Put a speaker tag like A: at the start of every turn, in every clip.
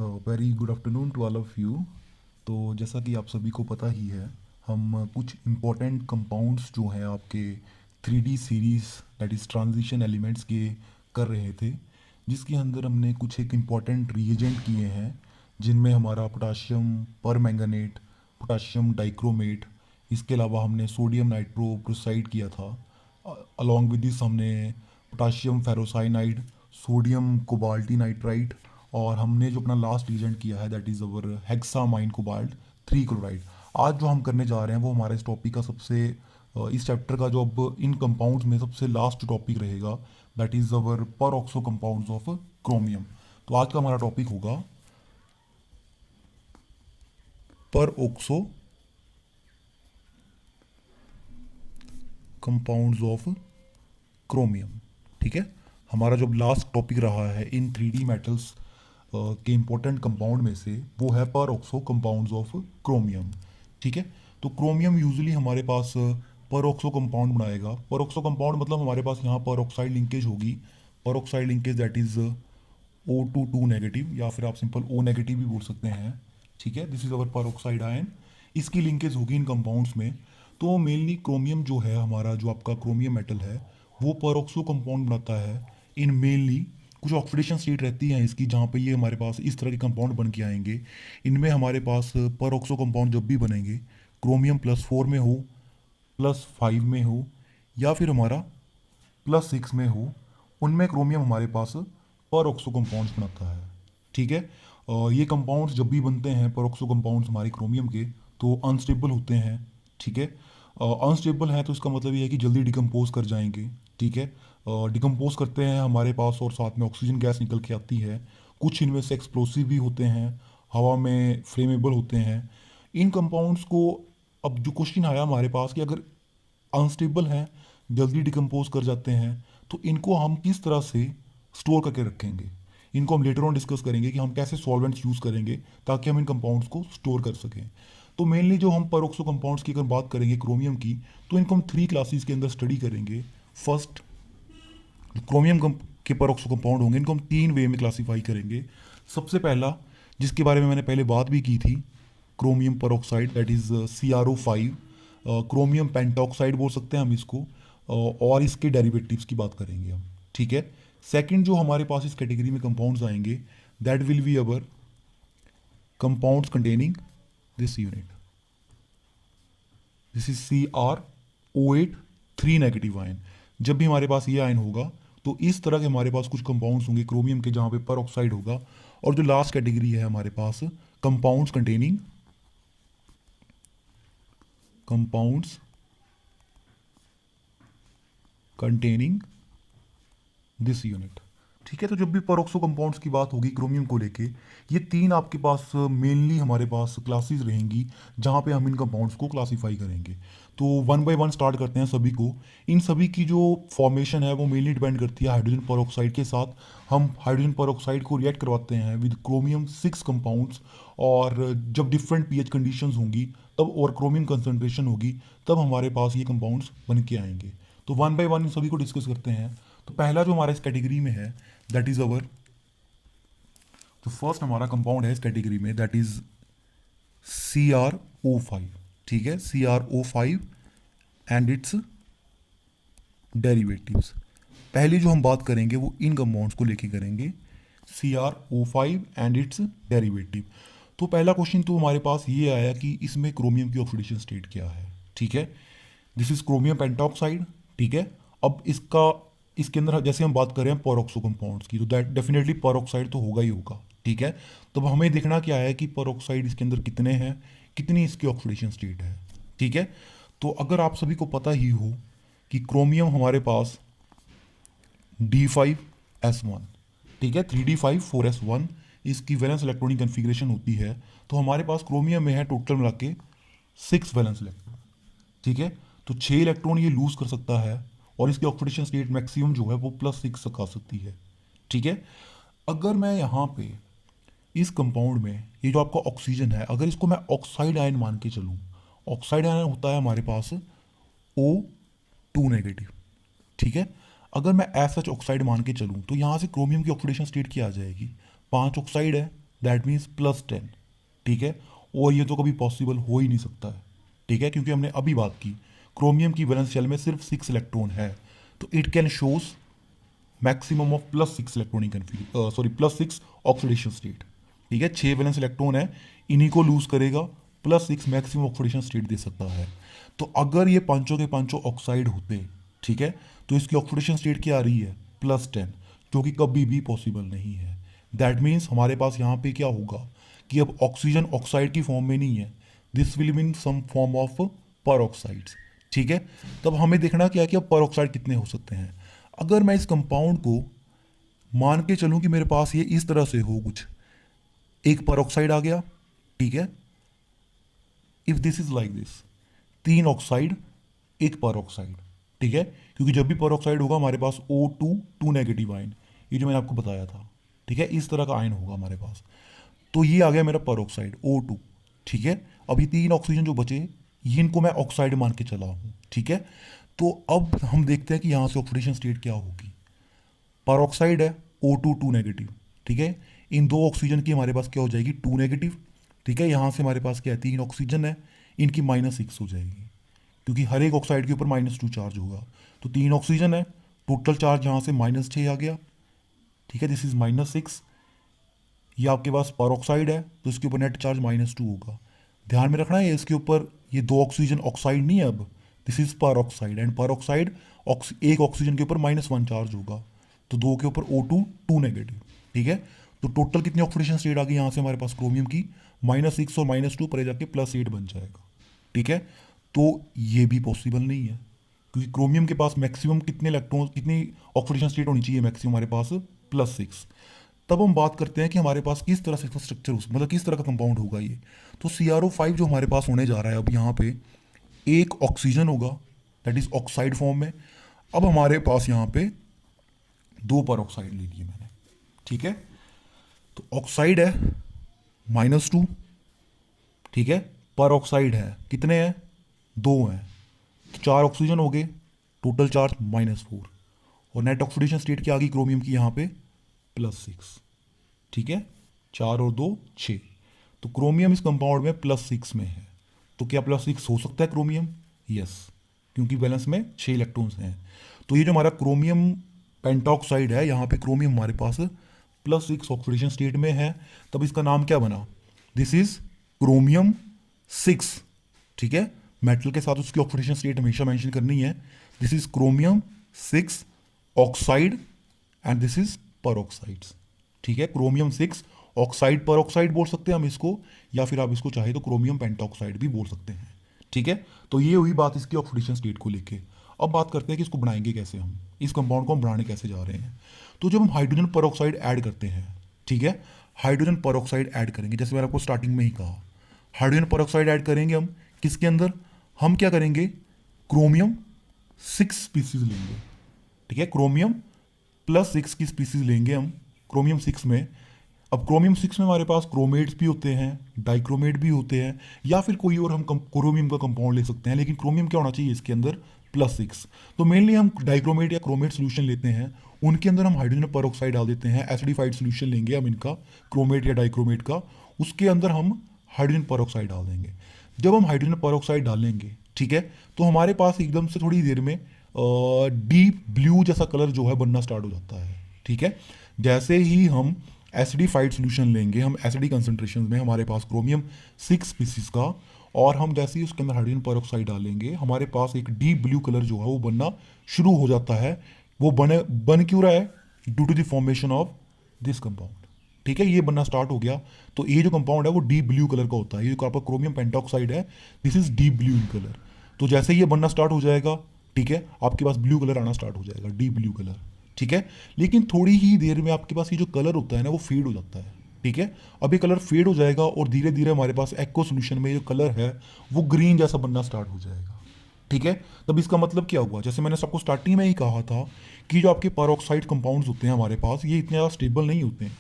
A: Very good afternoon to all of you. तो जैसा कि आप सभी को पता ही है, हम कुछ इम्पोर्टेंट कंपाउंड्स जो हैं आपके 3D series that is transition elements के कर रहे थे, जिसके अंदर हमने कुछ एक इम्पॉर्टेंट रिएजेंट किए हैं जिनमें हमारा पोटाशियम परमैंगनेट, पोटाशियम डाइक्रोमेट, इसके अलावा हमने सोडियम नाइट्रोक्लोराइड किया था। अलॉन्ग विद दिस हमने potassium ferrocyanide, sodium cobalti nitrite, और हमने जो अपना लास्ट रीजेंट किया है that is our hexamine cobalt 3 chloride. आज जो हम करने जा रहे हैं वो हमारे इस टॉपिक का सबसे इस चैप्टर का जो अब इन कंपाउंड्स में सबसे लास्ट टॉपिक रहेगा दैट इज़ अवर पर ऑक्सो कंपाउंड्स ऑफ क्रोमियम। तो आज का हमारा टॉपिक होगा पर ऑक्सो कंपाउंड्स ऑफ क्रोमियम। ठीक है, हमारा जो लास्ट टॉपिक रहा है इन 3D मेटल्स के इंपॉर्टेंट कंपाउंड में से वो है पर ऑक्सो कंपाउंड्स ऑफ क्रोमियम। ठीक है, तो क्रोमियम यूजुअली हमारे पास पर ऑक्सो कंपाउंड बनाएगा। पर ऑक्सो कंपाउंड मतलब हमारे पास यहाँ पर ऑक्साइड लिंकेज होगी, पर oxide linkage that is O2 negative, या फिर आप सिंपल O नेगेटिव भी बोल सकते हैं। ठीक है, दिस इज अवर पर ऑक्साइड आयन, इसकी लिंकेज होगी इन कंपाउंड्स में। तो मेनली क्रोमियम जो है हमारा, जो आपका क्रोमियम मेटल है, वो पर ऑक्सो कंपाउंड बनाता है इन मेनली कुछ ऑक्सीडेशन स्टेट रहती है इसकी, जहाँ पे ये हमारे पास इस तरह के कंपाउंड बन के आएंगे। इनमें हमारे पास पर ऑक्सो कंपाउंड जब भी बनेंगे, क्रोमियम +4 में हो, +5 में हो, या फिर हमारा +6 में हो, उनमें क्रोमियम हमारे पास पर ऑक्सो कंपाउंड्स बनाता है। ठीक है, ये कंपाउंड्स जब भी बनते हैं पर ऑक्सो कंपाउंड्स हमारे क्रोमियम के, तो अनस्टेबल होते हैं। ठीक है, अनस्टेबल है तो इसका मतलब ये है कि जल्दी डिकम्पोज कर जाएंगे। ठीक है, डिकम्पोज करते हैं हमारे पास और साथ में ऑक्सीजन गैस निकल के आती है। कुछ इनमें से एक्सप्लोसिव भी होते हैं, हवा में फ्लेमेबल होते हैं। इन कंपाउंड्स को अब जो क्वेश्चन आया हमारे पास कि अगर अनस्टेबल हैं, जल्दी डिकम्पोज कर जाते हैं, तो इनको हम किस तरह से स्टोर करके रखेंगे। इनको हम लेटर ऑन डिस्कस करेंगे कि हम कैसे सॉल्वेंट्स यूज़ करेंगे ताकि हम इन कंपाउंड्स को स्टोर कर सकें। तो मेनली जो हम परऑक्सो कंपाउंड्स की अगर बात करेंगे क्रोमियम की, तो इनको हम 3 क्लासेस के अंदर स्टडी करेंगे। फर्स्ट, क्रोमियम के परऑक्सो कंपाउंड होंगे, इनको हम 3 वे में क्लासीफाई करेंगे। सबसे पहला, जिसके बारे में मैंने पहले बात भी की थी, chromium peroxide that is CrO5, chromium pentoxide बोल सकते हैं हम इसको, और इसके डेरिवेटिव्स की बात करेंगे हम। ठीक है, सेकंड जो हमारे पास इस कैटेगरी में कंपाउंड्स आएंगे that will be our compounds containing this unit, this is CrO8 3 negative ion. जब भी हमारे पास ये आयन होगा तो इस तरह के हमारे पास कुछ कंपाउंड्स होंगे क्रोमियम के जहाँ पे पर ऑक्साइड होगा। और जो लास्ट कैटेगरी है हमारे पास कंपाउंड्स कंटेनिंग दिस यूनिट। ठीक है, तो जब भी परऑक्सो कंपाउंड्स की बात होगी क्रोमियम को लेके, ये 3 आपके पास मेनली हमारे पास क्लासेस रहेंगी जहाँ पे हम इन कंपाउंड्स को क्लासीफाई करेंगे। तो 1 बाय 1 स्टार्ट करते हैं सभी को। इन सभी की जो फॉर्मेशन है वो मेनली डिपेंड करती है हाइड्रोजन परऑक्साइड के साथ। हम हाइड्रोजन परऑक्साइड को रिएक्ट करवाते हैं विद क्रोमियम 6 कंपाउंड्स, और जब डिफरेंट pH कंडीशंस होंगी तब और क्रोमियम कंसनट्रेशन होगी तब हमारे पास ये कंपाउंड्स बन के आएंगे। तो 1 बाय 1 इन सभी को डिस्कस करते हैं। तो पहला जो हमारा इस कैटेगरी में है दैट इज अवर, तो फर्स्ट हमारा कंपाउंड है इस कैटेगरी में दैट इज CrO5। ठीक है, CrO5 एंड इट्स डेरिवेटिव्स। पहली जो हम बात करेंगे वो इन कंपाउंड्स को लेके करेंगे, CrO5 एंड इट्स डेरिवेटिव। तो पहला क्वेश्चन तो हमारे पास ये आया कि इसमें क्रोमियम की ऑक्सीडेशन स्टेट क्या है। ठीक है, दिस इज क्रोमियम पेंटॉक्साइड। ठीक है, अब इसके अंदर जैसे हम बात कर रहे हैं परऑक्सो कंपाउंड्स की, तो दैट डेफिनेटली परऑक्साइड तो होगा ही होगा। ठीक है, तो अब हमें देखना क्या है कि परऑक्साइड इसके अंदर कितने हैं, कितनी इसकी ऑक्सीडेशन स्टेट है। ठीक है, तो अगर आप सभी को पता ही हो कि क्रोमियम हमारे पास D5S1, ठीक है, 3D5 4S1 इसकी वैलेंस इलेक्ट्रॉनिक कन्फिग्रेशन होती है। तो हमारे पास क्रोमियम में है टोटल मिला के 6 वैलेंस इलेक्ट्रॉन। ठीक है, तो 6 इलेक्ट्रॉन ये लूज कर सकता है और इसकी ऑक्सीडेशन स्टेट मैक्सिमम जो है वो +6 तक आ सकती है। ठीक है, अगर मैं यहाँ पे इस कंपाउंड में ये जो आपका ऑक्सीजन है, अगर इसको मैं ऑक्साइड आयन मान के चलूँ, ऑक्साइड आयन होता है हमारे पास O2 नेगेटिव। ठीक है, अगर मैं एज सच ऑक्साइड मान के चलूँ तो यहाँ से क्रोमियम की ऑक्सीडेशन स्टेट क्या आ जाएगी, 5 ऑक्साइड है, दैट मीन्स +10, ठीक है। और ये तो कभी पॉसिबल हो ही नहीं सकता है, ठीक है, क्योंकि हमने अभी बात की क्रोमियम की वैलेंस शेल में सिर्फ 6 इलेक्ट्रॉन है, तो it can shows maximum of +6 electronic sorry +6 oxidation state, ठीक है। 6 वैलेंस इलेक्ट्रॉन है, इन्हीं को लूज करेगा, +6 मैक्सिमम ऑक्सीडेशन स्टेट दे सकता है। तो अगर ये पांचों के पांचों ऑक्साइड होते, ठीक है, तो इसकी ऑक्सीडेशन स्टेट क्या आ रही है, +10, जो कि कभी भी पॉसिबल नहीं है। दैट मीन्स हमारे पास यहाँ पे क्या होगा कि अब ऑक्सीजन ऑक्साइड की फॉर्म में नहीं है, this will mean some form of peroxides, ठीक है। तब हमें देखना क्या है कि अब पर ऑक्साइड कितने हो सकते हैं। अगर मैं इस कंपाउंड को मान के चलूं कि मेरे पास ये इस तरह से हो कुछ, एक पर ऑक्साइड आ गया, ठीक है, if this is like this, 3 oxide, एक पर ऑक्साइड, ठीक है, क्योंकि जब भी पर ऑक्साइड होगा हमारे पास O2 2 नेगेटिव आयन, ये जो मैंने आपको बताया था, ठीक है, इस तरह का आयन होगा हमारे पास। तो ये आ गया मेरा पर ऑक्साइड O2, ठीक है। अब ये 3 ऑक्सीजन जो बचे, ये इनको मैं ऑक्साइड मान के चला हूँ, ठीक है। तो अब हम देखते हैं कि यहाँ से ऑक्सीडेशन स्टेट क्या होगी। पर ऑक्साइड है O2 2 नेगेटिव, ठीक है, इन 2 ऑक्सीजन की हमारे पास क्या हो जाएगी 2 नेगेटिव, ठीक है। यहाँ से हमारे पास क्या है 3 ऑक्सीजन है, इनकी -6 हो जाएगी, क्योंकि हर एक ऑक्साइड के ऊपर -2 चार्ज होगा। तो 3 ऑक्सीजन है, टोटल चार्ज यहाँ से -6 आ गया, ठीक है, दिस इज -6। ये आपके पास पर ऑक्साइड है, तो इसके ऊपर नेट चार्ज -2 होगा। ध्यान में रखना है इसके ऊपर ये 2 ऑक्सीजन ऑक्साइड नहीं है, अब दिस इज पर ऑक्साइड, एंड पर ऑक्साइड एक ऑक्सीजन के ऊपर -1 चार्ज होगा, तो 2 के ऊपर O2 2 नेगेटिव, ठीक है। तो टोटल कितनी ऑक्सीडेशन स्टेट आ गई यहाँ से हमारे पास क्रोमियम की, -6 और -2 पर जाके +8 बन जाएगा, ठीक है। तो ये भी पॉसिबल नहीं है, क्योंकि क्रोमियम के पास मैक्सिमम कितने इलेक्ट्रॉन, कितनी ऑक्सीडेशन स्टेट होनी चाहिए मैक्सिमम हमारे पास, +6। तब हम बात करते हैं कि हमारे पास किस तरह से इसका स्ट्रक्चर, मतलब किस तरह का कंपाउंड होगा ये। तो CrO5 जो हमारे पास होने जा रहा है अब यहाँ पे, एक ऑक्सीजन होगा, दैट इज ऑक्साइड फॉर्म में। अब हमारे पास यहाँ पे 2 पर ऑक्साइड ले लिए मैंने, ठीक है। तो ऑक्साइड है -2, ठीक है, पर ऑक्साइड है कितने हैं, 2 हैं, तो 4 ऑक्सीजन हो गए, टोटल चार्ज -4, और नेट ऑक्सीडेशन स्टेट क्या आ गई क्रोमियम की यहाँ पे, +6, ठीक है, 4 और 2 6। तो क्रोमियम इस कंपाउंड में +6 में है, तो क्या +6 हो सकता है क्रोमियम, यस, क्योंकि बैलेंस में 6 इलेक्ट्रॉन्स हैं। तो ये जो हमारा क्रोमियम पेंटॉक्साइड है, यहाँ पे क्रोमियम हमारे पास +6 ऑक्सीडेशन स्टेट में है, तब इसका नाम क्या बना, दिस इज क्रोमियम 6, ठीक है। मेटल के साथ उसकी ऑक्सीडेशन स्टेट हमेशा मेंशन करनी है, this is chromium 6 oxide and this is पर ऑक्साइड्स, ठीक है। क्रोमियम 6 ऑक्साइड पर ऑक्साइड बोल सकते हैं हम इसको, या फिर आप इसको चाहे तो क्रोमियम पेंटॉक्साइड भी बोल सकते हैं, ठीक है। तो ये हुई बात इसकी ऑक्सीडेशन स्टेट को लेके। अब बात करते हैं कि इसको बनाएंगे कैसे, हम इस कंपाउंड को हम बनाने कैसे जा रहे हैं। तो जब हम हाइड्रोजन पर ऑक्साइड ऐड करते हैं, ठीक है, हाइड्रोजन पर ऑक्साइड ऐड करेंगे, जैसे मैंने आपको स्टार्टिंग में ही कहा, हाइड्रोजन पर ऑक्साइड ऐड करेंगे हम किसके अंदर, हम क्या करेंगे, क्रोमियम 6 स्पीसीज लेंगे, ठीक है, क्रोमियम +6 की स्पीसीज लेंगे हम क्रोमियम 6 में। अब क्रोमियम 6 में हमारे पास क्रोमेट्स भी होते हैं, डाइक्रोमेट भी होते हैं, या फिर कोई और हम क्रोमियम का कंपाउंड ले सकते हैं, लेकिन क्रोमियम क्या होना चाहिए इसके अंदर, +6। तो मेनली हम डाइक्रोमेट या क्रोमेट सोल्यूशन लेते हैं, उनके अंदर हम हाइड्रोजन पर ऑक्साइड डाल देते हैं, एसिडिफाइड सोल्यूशन लेंगे हम इनका, क्रोमेट या डाइक्रोमेट का, उसके अंदर हम हाइड्रोजन पर ऑक्साइड डाल देंगे। जब हम हाइड्रोजन पर ऑक्साइड डालेंगे, ठीक है, तो हमारे पास एकदम से थोड़ी देर में डीप ब्लू जैसा कलर जो है बनना स्टार्ट हो जाता है, ठीक है। जैसे ही हम एसिडिफाइड सोल्यूशन लेंगे, हम एसिडी कंसंट्रेशन में हमारे पास क्रोमियम 6 स्पीसीज का, और हम जैसे ही उसके अंदर हाइड्रोजन पर ऑक्साइड डालेंगे, हमारे पास एक डीप ब्लू कलर जो है वो बनना शुरू हो जाता है। वो बन क्यों रहा है, due to the formation of this compound, ठीक है, ये बनना स्टार्ट हो गया। तो ये जो कंपाउंड है वो डीप ब्लू कलर का होता है, ये जो आपका क्रोमियम पेंटॉक्साइड है, this is deep blue in colour. तो जैसे ही ये बनना स्टार्ट हो जाएगा, ठीक है, आपके पास ब्लू कलर आना स्टार्ट हो जाएगा, डीप ब्लू कलर, ठीक है। लेकिन थोड़ी ही देर में आपके पास ये जो कलर होता है ना वो फेड हो जाता है, ठीक है। अब ये कलर फेड हो जाएगा और धीरे धीरे हमारे पास एक्वा सोल्यूशन में जो कलर है वो ग्रीन जैसा बनना स्टार्ट हो जाएगा, ठीक है। तब इसका मतलब क्या हुआ, जैसे मैंने सबको स्टार्टिंग में ही कहा था कि जो आपके पेरोक्साइड कंपाउंड्स होते हैं हमारे पास, ये इतने ज़्यादा स्टेबल नहीं होते हैं,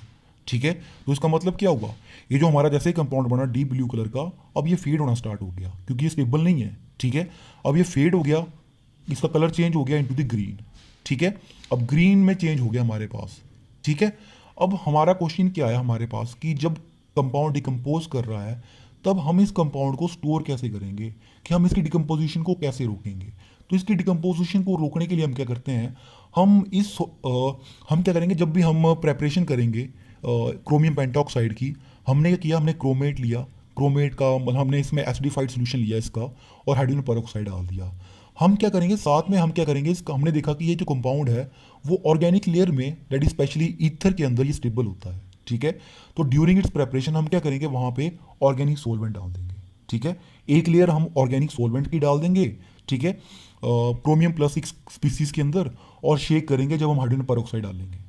A: ठीक है। तो इसका मतलब क्या हुआ, ये जो हमारा जैसे कंपाउंड बना डीप ब्लू कलर का, अब ये फेड होना स्टार्ट हो गया, क्योंकि ये स्टेबल नहीं है, ठीक है। अब ये फेड हो गया, इसका कलर चेंज हो गया इनटू द ग्रीन, ठीक है। अब ग्रीन में चेंज हो गया हमारे पास, ठीक है। अब हमारा क्वेश्चन क्या आया हमारे पास कि जब कंपाउंड डिकम्पोज कर रहा है, तब हम इस कंपाउंड को स्टोर कैसे करेंगे, कि हम इसकी डिकम्पोजिशन को कैसे रोकेंगे। तो इसकी डिकम्पोजिशन को रोकने के लिए हम क्या करते हैं, हम क्या करेंगे, जब भी हम प्रेपरेशन करेंगे क्रोमियम पेंटॉक्साइड की, हमने क्या किया, हमने क्रोमेट लिया, क्रोमेट का मतलब हमने इसमें एसिडिफाइड सोल्यूशन लिया इसका, और हाइड्रोजन पेरोक्साइड डाल दिया। हम क्या करेंगे साथ में, हम क्या करेंगे, इसका हमने देखा कि ये जो कंपाउंड है वो ऑर्गेनिक लेयर में, दैट इज स्पेशली ईथर के अंदर ये स्टेबल होता है, ठीक है। तो ड्यूरिंग इट्स प्रेपरेशन हम क्या करेंगे, वहाँ पे ऑर्गेनिक सोलवेंट डाल देंगे, ठीक है। एक लेयर हम ऑर्गेनिक सोलवेंट की डाल देंगे, ठीक है, क्रोमियम प्लस एक स्पीसीज के अंदर, और शेक करेंगे जब हम हाइड्रोजन पेरोक्साइड डालेंगे।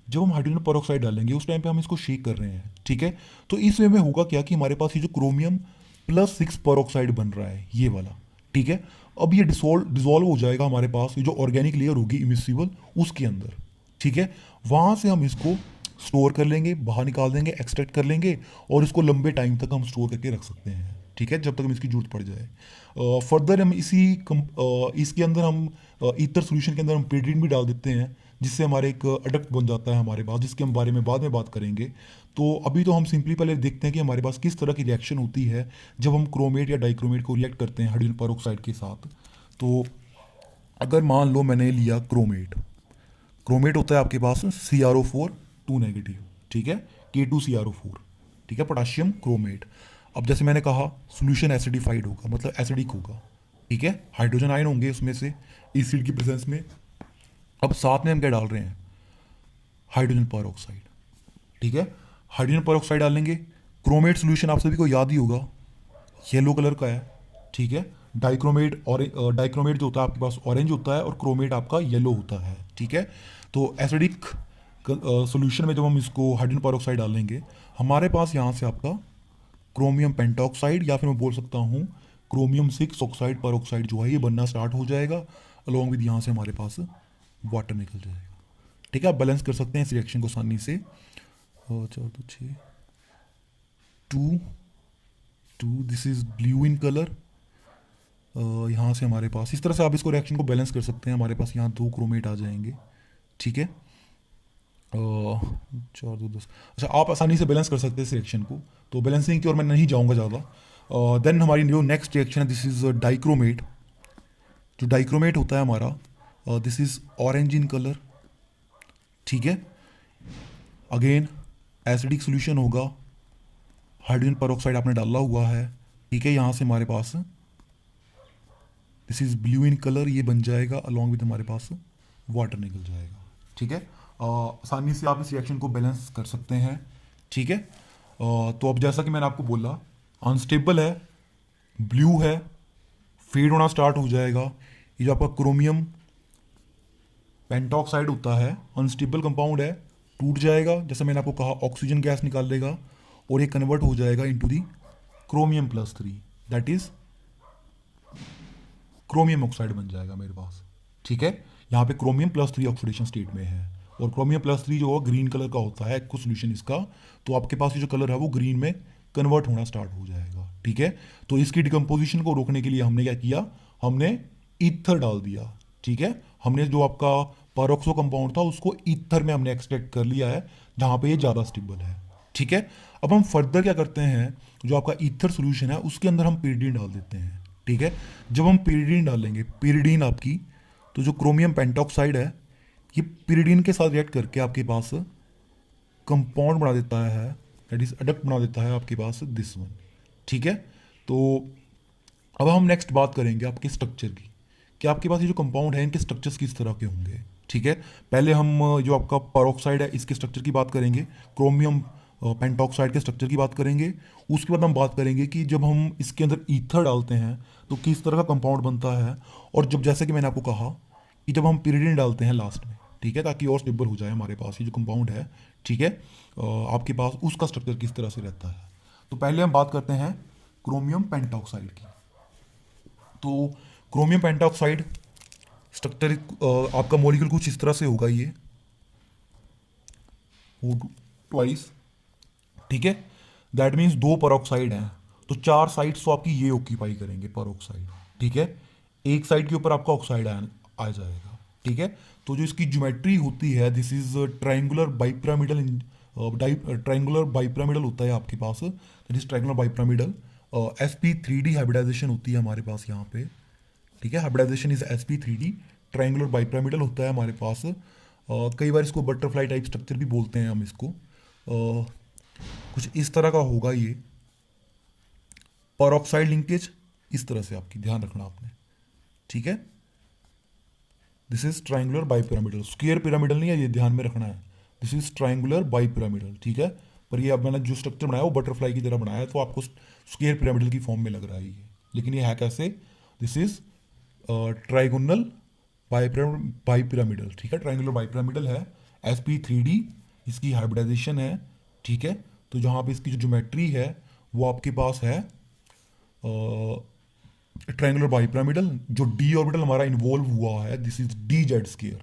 A: जब हम हाइड्रोजन पेरोक्साइड डालेंगे उस टाइम पे हम इसको शेक कर रहे हैं, ठीक है। तो इस वे में होगा क्या कि हमारे पास ये जो क्रोमियम प्लस 6 पेरोक्साइड बन रहा है ये वाला, ठीक है। अब ये डिसॉल्व हो जाएगा हमारे पास, ये जो ऑर्गेनिक लेयर होगी इमिसिबल उसके अंदर, ठीक है। वहाँ से हम इसको स्टोर कर लेंगे, बाहर निकाल देंगे, एक्सट्रैक्ट कर लेंगे, और इसको लंबे टाइम तक हम स्टोर करके रख सकते हैं, ठीक है, जब तक हम इसकी जरूरत पड़ जाए। फर्दर हम इसके अंदर हम ईथर सोल्यूशन के अंदर हम पेड्रीन भी डाल देते हैं, जिससे हमारे एक अडक्ट बन जाता है हमारे पास, जिसके हम बारे में बाद में बात करेंगे। तो अभी तो हम सिंपली पहले देखते हैं कि हमारे पास किस तरह की रिएक्शन होती है जब हम क्रोमेट या डाइक्रोमेट को रिएक्ट करते हैं हाइड्रोजन पेरोक्साइड के साथ। तो अगर मान लो मैंने लिया क्रोमेट, क्रोमेट होता है आपके पास CrO4 2 नेगेटिव, ठीक है, K2CrO4, ठीक है, पोटाशियम क्रोमेट। अब जैसे मैंने कहा सोल्यूशन एसिडिफाइड होगा, मतलब एसिडिक होगा, ठीक है, हाइड्रोजन आयन होंगे उसमें से एसिड की प्रेजेंस में। अब साथ में हम क्या डाल रहे हैं, हाइड्रोजन पेरोक्साइड, ठीक है, हाइड्रोजन पेरोक्साइड डालेंगे। क्रोमेट सोल्यूशन आप सभी को याद ही होगा, येलो कलर का है, ठीक है। डाइक्रोमेट, और डाइक्रोमेट जो होता है आपके पास ऑरेंज होता है, और क्रोमेट आपका येलो होता है, ठीक है। तो एसिडिक सोल्यूशन में जब हम इसको हाइड्रोजन पेरोक्साइड डालेंगे, हमारे पास यहाँ से आपका क्रोमियम पेंटॉक्साइड, या फिर मैं बोल सकता हूँ क्रोमियम 6 ऑक्साइड पेरोक्साइड जो है ये बनना स्टार्ट हो जाएगा, अलॉन्ग विद यहाँ से हमारे पास वाटर निकल जाएगा, ठीक है। आप बैलेंस कर सकते हैं इस रिएक्शन को आसानी से। 4 2 6 2 2, this is blue in colour. यहाँ से हमारे पास इस तरह से आप इसको रिएक्शन को बैलेंस कर सकते हैं, हमारे पास यहाँ 2 क्रोमेट आ जाएंगे, ठीक है। 4 2 10, अच्छा, आप आसानी से बैलेंस कर सकते हैं इस रिएक्शन को, तो बैलेंसिंग की ओर मैं नहीं जाऊँगा ज़्यादा। देन हमारी जो नेक्स्ट रिएक्शन है, दिस इज डाइक्रोमेट। जो डाइक्रोमेट होता है हमारा, this is orange in colour, ठीक है। अगेन एसिडिक सोल्यूशन होगा, हाइड्रोजन पेरोक्साइड आपने डाला हुआ है, ठीक है। यहाँ से हमारे पास this is blue in colour, ये बन जाएगा, अलॉन्ग विद हमारे पास वाटर निकल जाएगा, ठीक है। आसानी से आप इस रिएक्शन को बैलेंस कर सकते हैं, ठीक है। तो अब जैसा कि मैंने आपको बोला, अनस्टेबल है, ब्लू है, फेड होना स्टार्ट हो जाएगा। ये जो आपका क्रोमियम पेंटॉक्साइड होता है अनस्टेबल कंपाउंड है, टूट जाएगा, जैसे मैंने आपको कहा ऑक्सीजन गैस निकाल देगा, और ये कन्वर्ट हो जाएगा into the chromium plus 3, that is chromium oxide बन जाएगा मेरे पास, ठीक है। यहाँ पे क्रोमियम प्लस 3 ऑक्सीडेशन स्टेट में है, और क्रोमियम प्लस 3 जो ग्रीन कलर का होता है कुछ सोल्यूशन इसका, तो आपके पास ये जो कलर है वो ग्रीन में कन्वर्ट होना स्टार्ट हो जाएगा, ठीक है। तो इसकी डिकम्पोजिशन को रोकने के लिए हमने क्या किया, हमने ईथर डाल दिया, ठीक है। हमने जो आपका पेरोक्सो कंपाउंड था उसको ईथर में हमने एक्सट्रैक्ट कर लिया है, जहाँ पे ये ज़्यादा स्टेबल है, ठीक है। अब हम फर्दर क्या करते हैं, जो आपका ईथर सोल्यूशन है उसके अंदर हम pyridine डाल देते हैं, ठीक है। जब हम pyridine डालेंगे, pyridine आपकी, तो जो क्रोमियम पेंटॉक्साइड है ये pyridine के साथ रिएक्ट करके आपके पास कंपाउंड बना देता है, दैट इज अडक्ट बना देता है आपके पास दिस वन, ठीक है। तो अब हम नेक्स्ट बात करेंगे आपके स्ट्रक्चर की, कि आपके पास ये जो कंपाउंड है इनके स्ट्रक्चर्स किस तरह के होंगे, ठीक है। पहले हम जो आपका पेरोक्साइड है इसके स्ट्रक्चर की बात करेंगे, क्रोमियम पेंटॉक्साइड के स्ट्रक्चर की बात करेंगे। उसके बाद हम बात करेंगे कि जब हम इसके अंदर ईथर डालते हैं तो किस तरह का कंपाउंड बनता है, और जब जैसे कि मैंने आपको कहा कि जब हम pyridine डालते हैं लास्ट में, ठीक है, ताकि और स्टेबल हो जाए हमारे पास ये जो कंपाउंड है, ठीक है, आपके पास उसका स्ट्रक्चर किस तरह से रहता है। तो पहले हम बात करते हैं क्रोमियम पेंटॉक्साइड की। तो क्रोमियम पेंटॉक्साइड स्ट्रक्चर आपका मॉलिक्यूल कुछ इस तरह से होगा, ये ट्वाइस, ठीक है। दैट मीन्स 2 पेरोक्साइड हैं, तो 4 साइड्स तो आपकी ये ऑक्यूपाई करेंगे पेरोक्साइड, ठीक है। एक साइड के ऊपर आपका ऑक्साइड आयन आ जाएगा, ठीक है। तो जो इसकी ज्योमेट्री होती है, this is triangular bipyramidal triangular bipyramidal होता है आपके पास, that is triangular bipyramidal. sp3d hybridisation होती है हमारे पास यहाँ पे, ठीक है। Hybridisation is sp3d, triangular bipyramidal होता है हमारे पास। कई बार इसको बटरफ्लाई टाइप स्ट्रक्चर भी बोलते हैं हम इसको। कुछ इस तरह का होगा ये परऑक्साइड लिंकेज, इस तरह से आपकी ध्यान रखना आपने, ठीक है। This is triangular bipyramidal, square pyramidal नहीं है, ये ध्यान में रखना है। दिस इज ट्रायंगुलर बाइपिरामिडल, ठीक है। पर ये अब मैंने जो स्ट्रक्चर बनाया वो बटरफ्लाई की तरह बनाया है, तो आपको स्क्वायर पिरामिडल की फॉर्म में लग रहा है ये, लेकिन ये है कैसे? दिस इज ट्राइगोनल बाइपिरामिडल, ठीक है। ट्रायंगुलर बाइपिरामिडल है, sp3d इसकी हाइब्रिडाइजेशन है, ठीक है। तो जहाँ पे इसकी जो ज्योमेट्री है वो आपके पास है ट्रायंगुलर बाइपिरामिडल। जो डी ऑर्बिटल हमारा इन्वॉल्व हुआ है, this is D Z square,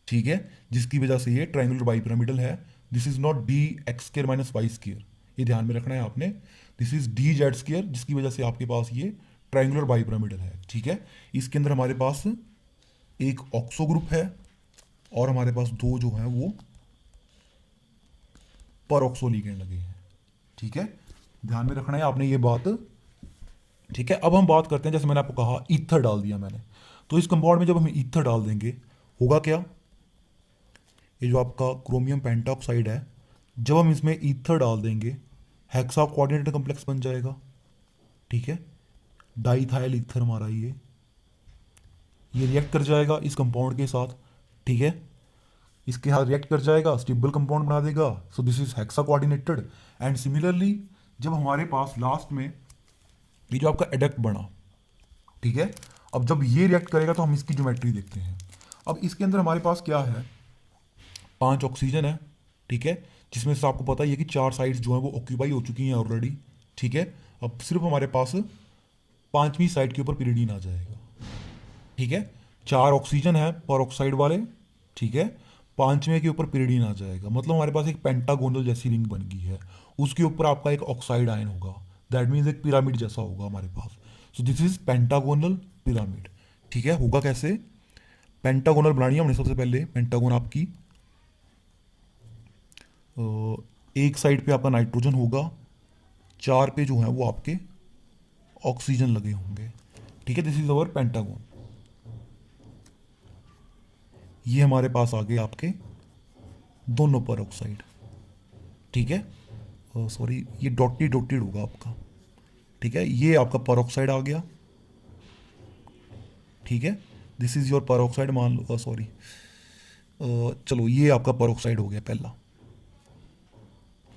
A: ठीक है, जिसकी वजह से ये ट्रायंगुलर बाइपिरामिडल है। This is not D X square minus Y square, ये ध्यान में रखना है आपने। This is D Z square, जिसकी वजह से आपके पास ये ट्रायंगुलर बाइपिरामिडल है, ठीक है। इसके अंदर हमारे पास एक ऑक्सो ग्रुप है और हमारे पास दो जो है वो परऑक्सो लिगेंड लगे हैं, ठीक है। ध्यान में रखना है आपने ये बात, ठीक है। अब हम बात करते हैं, जैसे मैंने आपको कहा ईथर डाल दिया मैंने, तो इस कंपाउंड में जब हम ईथर डाल देंगे होगा क्या? ये जो आपका क्रोमियम पेंटाऑक्साइड है, जब हम इसमें ईथर डाल देंगे हेक्सा कोऑर्डिनेटेड कॉम्प्लेक्स बन जाएगा, ठीक है। डाइथाइल ईथर हमारा ये रिएक्ट कर जाएगा इस कंपाउंड के साथ, ठीक है। इसके साथ रिएक्ट कर जाएगा, स्टेबल कंपाउंड बना देगा। सो this is hexa coordinated. And similarly जब हमारे पास लास्ट में ये जो आपका एडक्ट बना, ठीक है, अब जब ये रिएक्ट करेगा तो हम इसकी ज्योमेट्री देखते हैं। अब इसके अंदर हमारे पास क्या है, 5 ऑक्सीजन है, ठीक है, जिसमें से आपको पता ही है कि 4 साइड्स जो है वो ऑक्यूपाई हो चुकी हैं ऑलरेडी, ठीक है। अब सिर्फ हमारे पास 5वीं साइड के ऊपर पिरिडीन आ जाएगा, ठीक है। 4 ऑक्सीजन है पर ऑक्साइड वाले, ठीक है, 5वें के ऊपर पिरिडीन आ जाएगा, मतलब हमारे पास एक पेंटागोनल जैसी रिंग बन गई है, उसके ऊपर आपका एक ऑक्साइड आयन होगा, दैट मीन्स एक पिरामिड जैसा होगा हमारे पास। So this is pentagonal pyramid, ठीक है। होगा कैसे? पेंटागोनल बनानी है हमने सबसे पहले। पेंटागोन आपकी एक साइड पे आपका नाइट्रोजन होगा, 4 पे जो है वो आपके ऑक्सीजन लगे होंगे, ठीक है। This is our pentagon. ये हमारे पास आ गए आपके दोनों पर ऑक्साइड, ठीक है। सॉरी, ये डॉटेड होगा आपका, ठीक है। ये आपका पर ऑक्साइड आ गया, ठीक है। दिस इज योर पर ऑक्साइड, मान लो, सॉरी, चलो ये आपका पर ऑक्साइड हो गया पहला,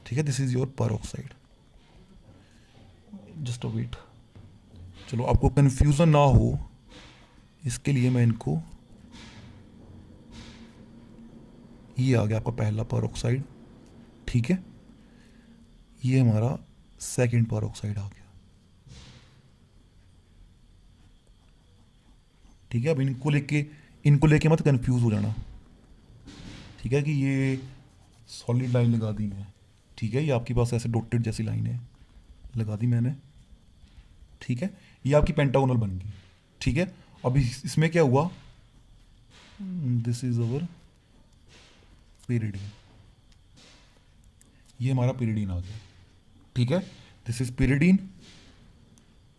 A: ठीक है। दिस इज योर पर ऑक्साइड, जस्ट अ वेट। चलो आपको कंफ्यूजन ना हो इसके लिए मैं इनको, ये आ गया आपका पहला पर ऑक्साइड, ठीक है। ये हमारा सेकंड पर ऑक्साइड आ गया, ठीक है। अब इनको लेके मत कंफ्यूज हो जाना, ठीक है, कि ये सॉलिड लाइन लगा दी मैं, ठीक है। ये आपके पास ऐसे डॉटेड जैसी लाइन है लगा दी मैंने, ठीक है। ये आपकी पेंटागोनल बन गई, ठीक है। अब इसमें क्या हुआ, दिस इज अवर पिरिडीन, ये हमारा पिरिडीन आ गया, ठीक है। दिस इज पिरिडीन,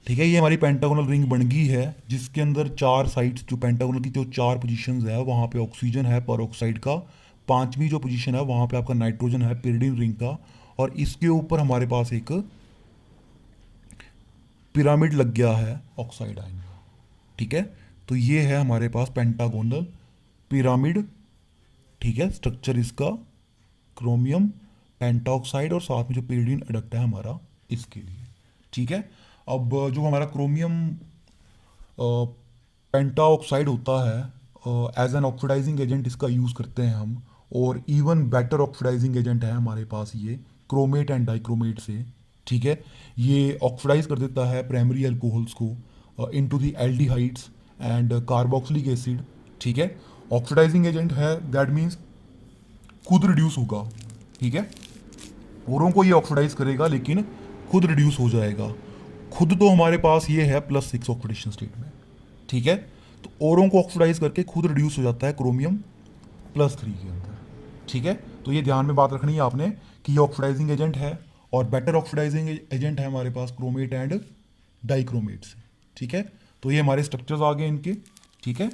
A: ठीक है। ये हमारी पेंटागोनल रिंग बन गई है, जिसके अंदर 4 साइड्स, जो पेंटागोनल की जो 4 पोजीशंस है वहाँ पे ऑक्सीजन है पर ऑक्साइड का, 5वीं जो पोजीशन है वहाँ पे आपका नाइट्रोजन है पिरिडीन रिंग का, और इसके ऊपर हमारे पास एक पिरामिड लग गया है ऑक्साइड आयन का, ठीक है। तो ये है हमारे पास पेंटागोनल पिरामिड, ठीक है। स्ट्रक्चर इसका क्रोमियम पेंटाऑक्साइड और साथ में जो पिरिडीन एडक्ट है हमारा इसके लिए, ठीक है। अब जो हमारा क्रोमियम पेंटाऑक्साइड होता है एज एन ऑक्सीडाइजिंग एजेंट इसका यूज़ करते हैं हम, और इवन बेटर ऑक्सीडाइजिंग एजेंट है हमारे पास ये क्रोमेट एंड डाइक्रोमेट से, ठीक है। ये ऑक्सीडाइज कर देता है प्राइमरी अल्कोहल्स को into the aldehydes and carboxylic acid, ठीक है। ऑक्सीडाइजिंग एजेंट है, दैट मीन्स खुद रिड्यूस होगा, ठीक है। औरों को ये ऑक्सीडाइज करेगा लेकिन खुद रिड्यूस हो जाएगा। खुद तो हमारे पास ये है +6 ऑक्सीडेशन स्टेट में, ठीक है। तो औरों को ऑक्सीडाइज करके खुद रिड्यूस हो जाता है क्रोमियम +3 के अंदर, ठीक है। तो ये ध्यान में बात रखनी है आपने कि ये ऑक्सीडाइजिंग एजेंट है, और बेटर ऑक्सीडाइजिंग एजेंट है हमारे पास क्रोमेट एंड डाइक्रोमेट्स, ठीक है। तो ये हमारे स्ट्रक्चर्स आ गए इनके, ठीक है।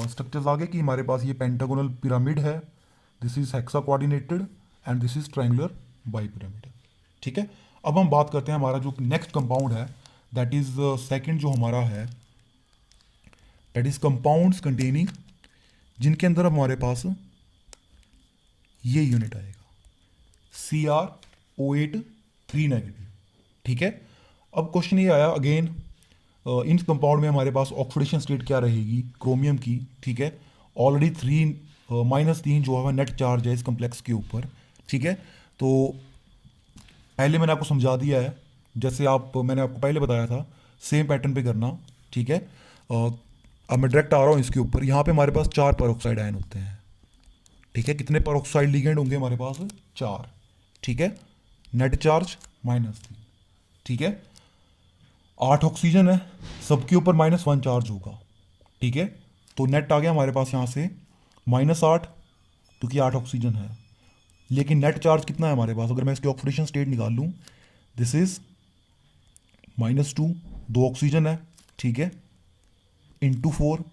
A: स्ट्रक्चर्स आ गए कि हमारे पास ये पेंटागोनल पिरामिड है, this is hexa coordinated and this is triangular by pyramid, ठीक है। अब हम बात करते हैं हमारा जो नेक्स्ट कंपाउंड है, दैट इज सेकंड जो हमारा है, दैट इज कंपाउंड्स कंटेनिंग, जिनके अंदर हमारे पास ये यूनिट आएगा CrO8 3 नेगेटिव, ठीक है। अब क्वेश्चन ये आया अगेन, इन कंपाउंड में हमारे पास ऑक्सीडेशन स्टेट क्या रहेगी क्रोमियम की, ठीक है। ऑलरेडी 3 जो है नेट चार्ज है इस कम्प्लेक्स के ऊपर, ठीक है। तो पहले मैंने आपको समझा दिया है, जैसे मैंने आपको पहले बताया था, सेम पैटर्न पे करना, ठीक है। अब मैं डायरेक्ट आ रहा हूँ इसके ऊपर। यहाँ पे हमारे पास 4 पेरोक्साइड आयन होते हैं, ठीक है। कितने पेरोक्साइड लिगेंड होंगे हमारे पास? 4, ठीक है। नेट चार्ज -3, ठीक है। 8 ऑक्सीजन है, सबके ऊपर -1 चार्ज होगा, ठीक है। तो नेट आ गया हमारे पास यहाँ से -8, क्योंकि 8 ऑक्सीजन है। लेकिन नेट चार्ज कितना है हमारे पास? अगर मैं इसकी ऑक्सीडेशन स्टेट निकाल लूँ, दिस इज -2, 2 ऑक्सीजन है, ठीक है, into 4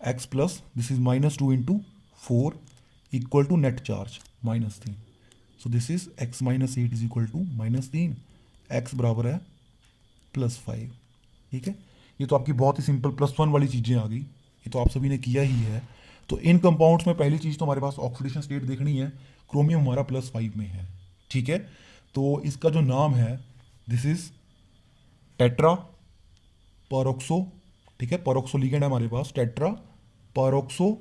A: X plus this is -2 into 4 equal to net charge -3। So this is x -8 is equal to -3, X बराबर है +5, ठीक है। ये तो आपकी बहुत ही सिंपल +1 वाली चीज़ें आ गई, ये तो आप सभी ने किया ही है। तो इन कंपाउंड्स में पहली चीज़ तो हमारे पास ऑक्सीडेशन स्टेट देखनी है, क्रोमियम हमारा +5 में है, ठीक है। तो इसका जो नाम है दिस इज टेट्रा परऑक्सो, ठीक है। परऑक्सो लिगेंड है हमारे पास, टेट्रा परऑक्सो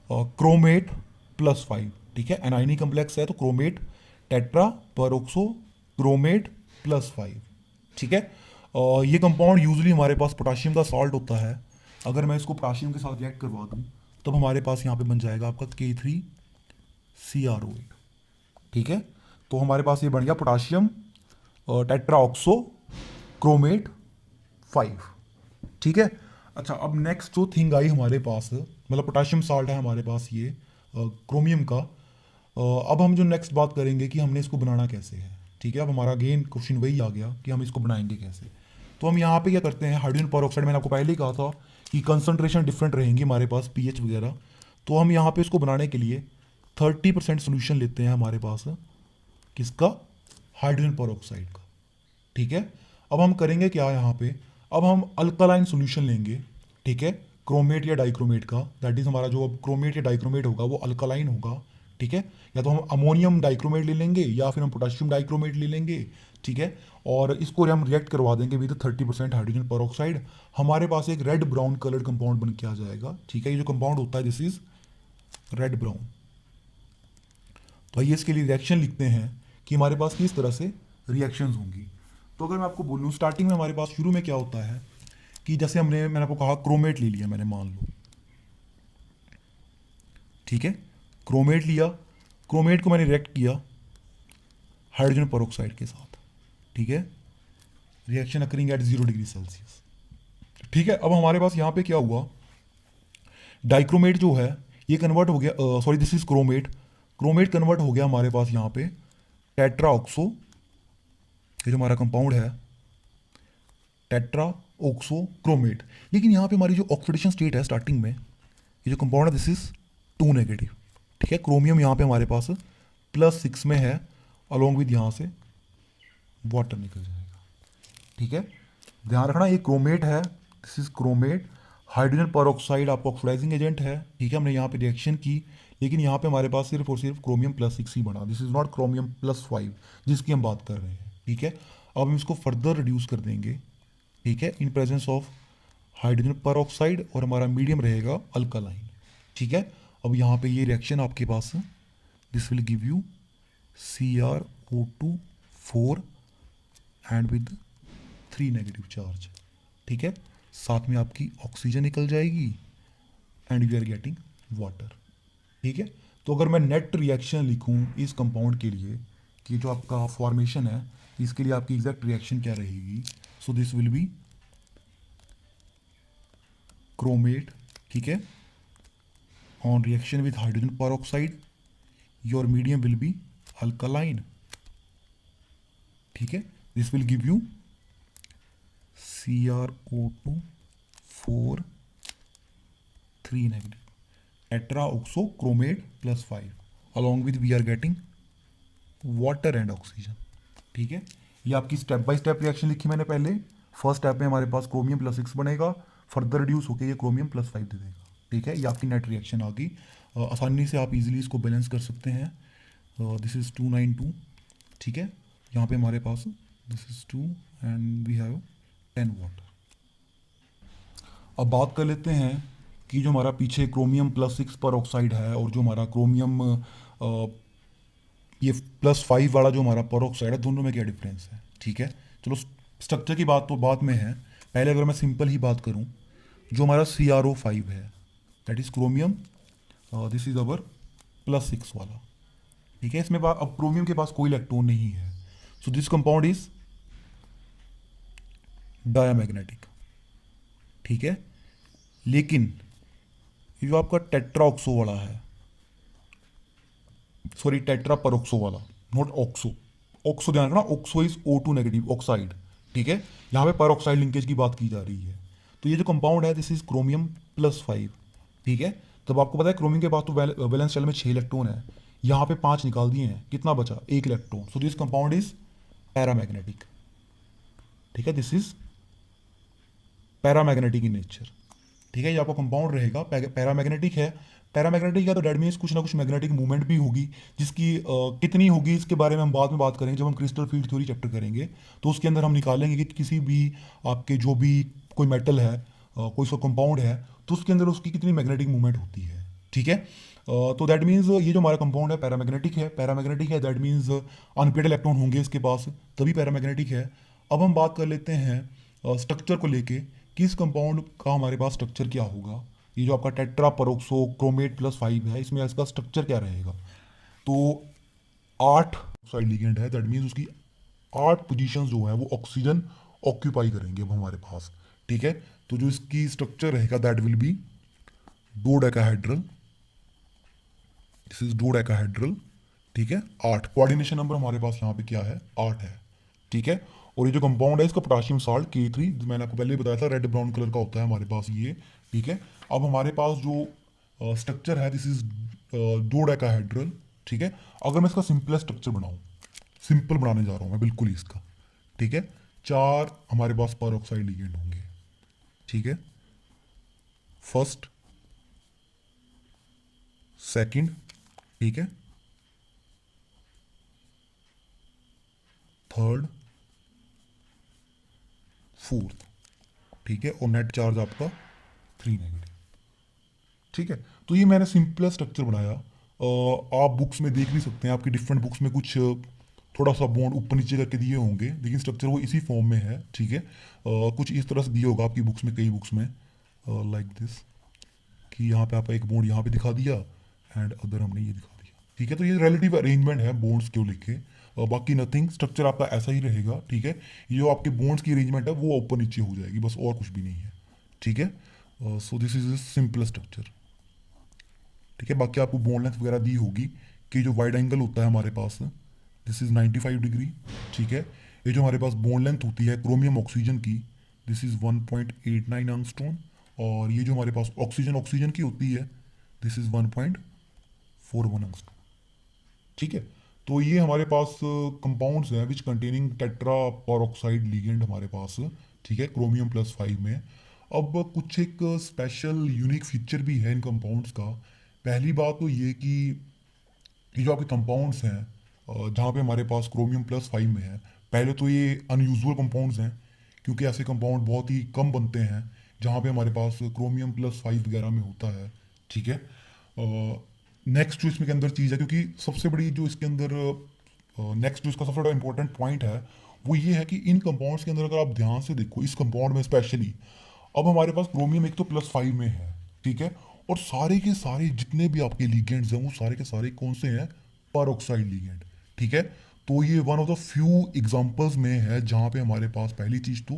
A: क्रोमेट +5, ठीक है। एनाइनी कम्प्लेक्स है तो क्रोमेट टेट्रा परऑक्सो क्रोमेट +5, ठीक है। ये कंपाउंड यूजुअली हमारे पास पोटाशियम का सॉल्ट होता है। अगर मैं इसको पोटाशियम के साथ रिएक्ट करवा दूँ तब हमारे पास यहाँ पे बन जाएगा आपका K3CrO8, ठीक है। तो हमारे पास ये बन गया पोटाशियम टेट्राऑक्सो क्रोमेट 5, ठीक है। अच्छा, अब नेक्स्ट जो थिंग आई हमारे पास, मतलब पोटाशियम साल्ट है हमारे पास ये क्रोमियम का। अब हम जो नेक्स्ट बात करेंगे कि हमने इसको बनाना कैसे है, ठीक है। अब हमारा अगेन क्वेश्चन वही आ गया कि हम इसको बनाएंगे कैसे। तो हम यहाँ पे क्या करते हैं, हाइड्रोजन परऑक्साइड, मैंने आपको पहले ही कहा था कि कंसंट्रेशन डिफरेंट रहेंगी हमारे पास, पीएच वगैरह। तो हम यहाँ पे इसको बनाने के लिए 30% सोल्यूशन लेते हैं हमारे पास, किसका? हाइड्रोजन परऑक्साइड का, ठीक है। अब हम करेंगे क्या यहाँ पे, अब हम अल्कलाइन सोल्यूशन लेंगे, ठीक है, क्रोमेट या डाइक्रोमेट का। दैट इज हमारा जो क्रोमेट या डाइक्रोमेट होगा वो अल्कलाइन होगा, ठीक है। या तो हम अमोनियम डाइक्रोमेट ले लेंगे या फिर हम पोटाशियम डाइक्रोमेट ले लेंगे, ठीक है। और इसको हम रिएक्ट करवा देंगे विद 30% हाइड्रोजन परऑक्साइड। हमारे पास एक रेड ब्राउन कलर्ड कंपाउंड बन के आ जाएगा, ठीक है। ये जो कंपाउंड होता है दिस इज रेड ब्राउन। तो आइए इसके लिए रिएक्शन लिखते हैं कि हमारे पास किस तरह से रिएक्शंस होंगी। तो अगर मैं आपको बोलूँ, स्टार्टिंग में हमारे पास शुरू में क्या होता है कि जैसे मैंने आपको कहा क्रोमेट ले लिया मैंने, मान लो, ठीक है। क्रोमेट लिया, क्रोमेट को मैंने रिएक्ट किया हाइड्रोजन परऑक्साइड के साथ, ठीक है। Reaction occurring at 0 degree Celsius, ठीक है। अब हमारे पास यहाँ पे क्या हुआ, डाइक्रोमेट जो है ये कन्वर्ट हो गया, sorry this is chromate, chromate convert हो गया हमारे पास यहाँ पे टेट्राऑक्सो, ये जो हमारा कंपाउंड है टेट्राऑक्सो क्रोमेट। लेकिन यहाँ पे हमारी जो ऑक्सीडेशन स्टेट है स्टार्टिंग में, ये जो कंपाउंड है दिस इज 2 नेगेटिव, ठीक है। क्रोमियम यहाँ पे हमारे पास +6 में है, अलोंग विद यहाँ से वाटर निकल जाएगा, ठीक है। ध्यान रखना ये क्रोमेट है, this is chromate. Hydrogen peroxide आपका ऑक्सीडाइजिंग एजेंट है, ठीक है। हमने यहाँ पे रिएक्शन की, लेकिन यहाँ पे हमारे पास सिर्फ और सिर्फ क्रोमियम +6 ही बना, दिस इज नॉट क्रोमियम +5 जिसकी हम बात कर रहे हैं, ठीक है। अब हम इसको फर्दर रिड्यूस कर देंगे, ठीक है, in presence of hydrogen peroxide, और हमारा मीडियम रहेगा अल्कालाइन, ठीक है। अब यहाँ पे ये रिएक्शन आपके पास this will give you CrO2 4 and with 3 negative charge, ठीक है। साथ में आपकी ऑक्सीजन निकल जाएगी and you are getting water, ठीक है। तो अगर मैं नेट रिएक्शन लिखूं इस कंपाउंड के लिए कि जो आपका फॉर्मेशन है इसके लिए आपकी एग्जैक्ट रिएक्शन क्या रहेगी, so this will be chromate, ठीक है, on reaction with hydrogen peroxide your medium will be alkaline, ठीक है। This will give you CrO2 4 3 negative, tetraoxochromate +5, along with we are getting water and oxygen, ठीक है। ये आपकी स्टेप बाय स्टेप रिएक्शन लिखी मैंने पहले। फर्स्ट स्टेप में हमारे पास क्रोमियम +6 बनेगा, फर्दर रिड्यूस होकर ये क्रोमियम +5 दे देगा, ठीक है। ये आपकी नेट रिएक्शन आ गई। आसानी से आप इजीली इसको बैलेंस कर सकते हैं। दिस इज़ 292, ठीक है। यहाँ पे हमारे पास this is 2 and we have 10 water. अब बात कर लेते हैं कि जो हमारा पीछे क्रोमियम +6 पर ऑक्साइड है और जो हमारा क्रोमियम ये +5 वाला जो हमारा पर ऑक्साइड है, दोनों में क्या डिफरेंस है, ठीक है। चलो स्ट्रक्चर की बात तो बाद में है, पहले अगर मैं सिंपल ही बात करूं, जो हमारा CrO5 है that is chromium, this is our +6 वाला, ठीक है। इसमें अब क्रोमियम के पास कोई इलेक्ट्रॉन नहीं है, so this compound is diamagnetic, ठीक है। लेकिन ये जो आपका टेट्राऑक्सो वाला है, सॉरी टेट्रा परोक्सो वाला, नॉट ऑक्सो, ऑक्सो ध्यान रखना, oxo is O2 negative oxide, ठीक है। यहाँ पे पर ऑक्साइड लिंकेज की बात की जा रही है। तो ये जो कंपाउंड है दिस इज क्रोमियम +5, ठीक है। तब आपको पता है क्रोमियम के पास तो वैलेंस शेल में 6 इलेक्ट्रॉन है, यहाँ पे 5 निकाल दिए हैं, कितना बचा, 1 electron. So this compound is paramagnetic, ठीक है। This is paramagnetic in nature, ठीक है। ये आपका कंपाउंड रहेगा, पैरामैग्नेटिक है। पैरामैग्नेटिक है तो डेट मीन्स कुछ ना कुछ मैग्नेटिक मूवमेंट भी होगी, जिसकी कितनी होगी इसके बारे में हम बाद में बात करेंगे जब हम क्रिस्टल फील्ड थ्योरी चैप्टर करेंगे। तो उसके अंदर हम निकालेंगे कि किसी भी आपके जो भी कोई मेटल है, कोई सा कंपाउंड है, तो उसके अंदर उसकी कितनी मैग्नेटिक मूवमेंट होती है, ठीक है। तो दैट मीन्स ये जो हमारा कंपाउंड है पैरामैग्नेटिक है, पैरामैग्नेटिक है दैट मीन्स अनपेड इलेक्ट्रॉन होंगे इसके पास, तभी पैरामैग्नेटिक है। अब हम बात कर लेते हैं स्ट्रक्चर को लेके कि इस कंपाउंड का हमारे पास स्ट्रक्चर क्या होगा। ये जो आपका टेट्रा परोक्सो क्रोमेट +5 है, इसमें इसका स्ट्रक्चर क्या रहेगा। तो 8 ऑक्साइड लिगेंड है, दैट मीन्स उसकी 8 पोजीशंस जो है वो ऑक्सीजन ऑक्यूपाई करेंगे अब हमारे पास, ठीक है। तो जो इसकी स्ट्रक्चर रहेगा that will be dodecahedral, this is dodecahedral, ठीक है। 8 कोऑर्डिनेशन नंबर हमारे पास यहाँ पे क्या है, 8 है, ठीक है। और ये जो कंपाउंड है इसका पोटाशियम साल्ट K3, मैंने आपको पहले ही बताया था रेड ब्राउन कलर का होता है हमारे पास ये, ठीक है। अब हमारे पास जो स्ट्रक्चर है दिस इज डोडेकाहेड्रल, ठीक है। अगर मैं इसका सिंपलेस्ट स्ट्रक्चर बनाऊं, सिंपल बनाने जा रहा हूं मैं बिल्कुल ही इसका, ठीक है। 4 हमारे पास पर ऑक्साइड लिगेंड होंगे, ठीक है। फर्स्ट, सेकंड, ठीक है, थर्ड, फोर्थ, ठीक है। और नेट चार्ज आपका 3 नेगेटिव, ठीक है। तो ये मैंने सिंपलेस्ट स्ट्रक्चर बनाया। आप बुक्स में देख भी सकते हैं, आपकी डिफरेंट बुक्स में कुछ थोड़ा सा बॉन्ड ऊपर नीचे करके दिए होंगे, लेकिन स्ट्रक्चर वो इसी फॉर्म में है, ठीक है। कुछ इस तरह से दिया होगा आपकी बुक्स में, कई बुक्स में लाइक दिस, कि यहाँ पे आपका एक बॉन्ड यहाँ पे दिखा दिया एंड अदर हमने ये दिखा दिया, ठीक है। तो ये रिलेटिव अरेंजमेंट है बॉन्ड्स को लेके, बाकी नथिंग, स्ट्रक्चर आपका ऐसा ही रहेगा, ठीक है। ये जो आपके बॉन्ड्स की अरेंजमेंट है वो ऊपर नीचे हो जाएगी, बस और कुछ भी नहीं है, ठीक है। सो दिस इज सिंपल स्ट्रक्चर, ठीक है। बाकी आपको बॉन्ड लेंथ वगैरह दी होगी कि जो वाइड एंगल होता है हमारे पास दिस इज 95 डिग्री, ठीक है। ये जो हमारे पास बॉन्ड लेंथ होती है क्रोमियम ऑक्सीजन की दिस इज 1.89 एंगस्ट्रॉम, और ये जो हमारे पास ऑक्सीजन ऑक्सीजन की होती है दिस इज 1.41 एंगस्ट्रॉम, ठीक है। तो ये हमारे पास कंपाउंड्स हैं विच कंटेनिंग टेट्रा परऑक्साइड लिगेंड हमारे पास, ठीक है, क्रोमियम +5 में। अब कुछ एक स्पेशल यूनिक फीचर भी है इन कंपाउंड्स का। पहली बात तो ये कि ये जो आपके कंपाउंड्स हैं जहाँ पे हमारे पास क्रोमियम +5 में है, पहले तो ये अनयूजुअल कंपाउंड्स हैं, क्योंकि ऐसे कंपाउंड बहुत ही कम बनते हैं जहाँ पे हमारे पास क्रोमियम +5 वगैरह में होता है, ठीक है। नेक्स्ट जो इसमें के अंदर चीज़ है, क्योंकि सबसे बड़ी जो इसके अंदर नेक्स्ट जो इसका सबसे बड़ा इंपॉर्टेंट पॉइंट है वो ये है कि इन कंपाउंड्स के अंदर अगर आप ध्यान से देखो, इस कंपाउंड में स्पेशली, अब हमारे पास क्रोमियम एक तो +5 में है, ठीक है। और सारे के सारे जितने भी आपके लिगेंड्स हैं वो सारे के सारे कौन से हैं, पर ऑक्साइड लिगेंड, ठीक है। तो ये one of the few examples में है जहाँ पे हमारे पास पहली चीज़ तो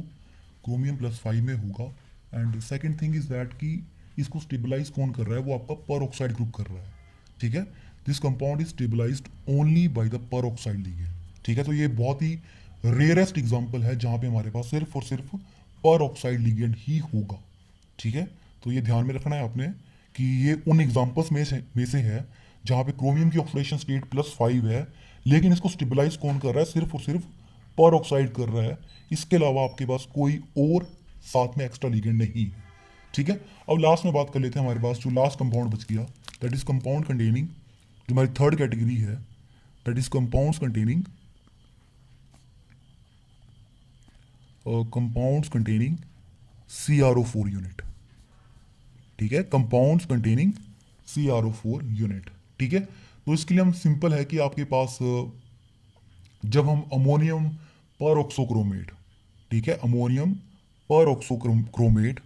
A: क्रोमियम +5 में होगा, and second thing is that कि इसको स्टेबलाइज कौन कर रहा है, वो आपका पर ऑक्साइड ग्रुप कर रहा है, ठीक है। This compound is stabilised only by the peroxide ligand. ठीक है, तो ये बहुत ही रेयरेस्ट एग्जांपल है जहाँ पे हमारे पास सिर्फ और सिर्फ पर ऑक्साइड लिगेंड ही होगा। ठीक है, तो ये ध्यान में रखना है आपने कि ये उन एग्जांपल्स में से है जहाँ पे क्रोमियम की ऑक्सीडेशन स्टेट +5 है, लेकिन इसको स्टेबलाइज कौन कर रहा है, सिर्फ और सिर्फ पर ऑक्साइड कर रहा है। इसके अलावा आपके पास कोई और साथ में एक्स्ट्रा लिगेंड नहीं है। ठीक है, अब लास्ट में बात कर लेते हैं। हमारे पास जो लास्ट कंपाउंड बच गया, दैट इज कंपाउंड कंटेनिंग, जो हमारी थर्ड कैटेगरी है, that is compounds containing compounds containing CrO4 unit. ठीक है, कंपाउंड्स कंटेनिंग CrO4 यूनिट। ठीक है, तो इसके लिए हम सिंपल है कि आपके पास जब हम अमोनियम पर ऑक्सोक्रोमेट, ठीक है, अमोनियम पर ऑक्सोक्रोमेट,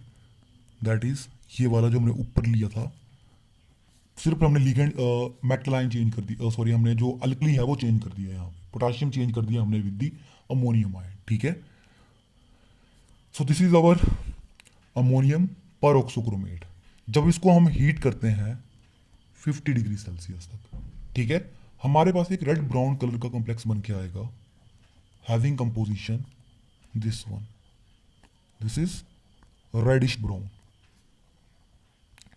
A: दैट इज ये वाला जो हमने ऊपर लिया था, सिर्फ हमने लिगेंड मेटल आयन चेंज कर दी, सॉरी हमने जो अल्कली है वो चेंज कर दिया, यहाँ पोटाशियम चेंज कर दिया हमने विद दी अमोनियम आयन। ठीक है, सो दिस इज अवर अमोनियम पर ऑक्सोक्रोमेट। जब इसको हम हीट करते हैं 50 डिग्री सेल्सियस तक, ठीक है, हमारे पास एक रेड ब्राउन कलर का कॉम्प्लेक्स बन के आएगा, having composition this one, this is reddish brown.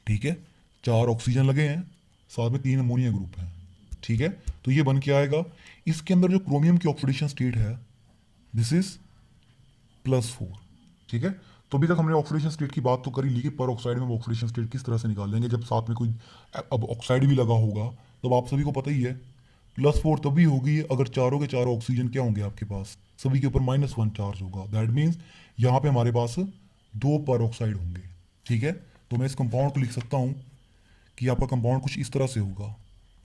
A: ठीक है, 4 ऑक्सीजन लगे हैं, साथ में 3 अमोनिया ग्रुप हैं। ठीक है, तो ये बन के आएगा। इसके अंदर जो क्रोमियम की ऑक्सीडेशन स्टेट है, दिस इज +4। ठीक है, तो अभी तक हमने ऑक्सीडेशन स्टेट की बात तो करी ली कि पर ऑक्साइड में ऑक्सीडेशन स्टेट किस तरह से निकाल लेंगे जब साथ में कोई अब ऑक्साइड भी लगा होगा। तो आप सभी को पता ही है +4 तभी होगी अगर चारों के चारों ऑक्सीजन क्या होंगे आपके पास, सभी के ऊपर -1 चार्ज होगा। दैट मीन्स यहाँ पे हमारे पास 2 पर ऑक्साइड होंगे। ठीक है, तो मैं इस कंपाउंड को लिख सकता हूँ कि आपका कंपाउंड कुछ इस तरह से होगा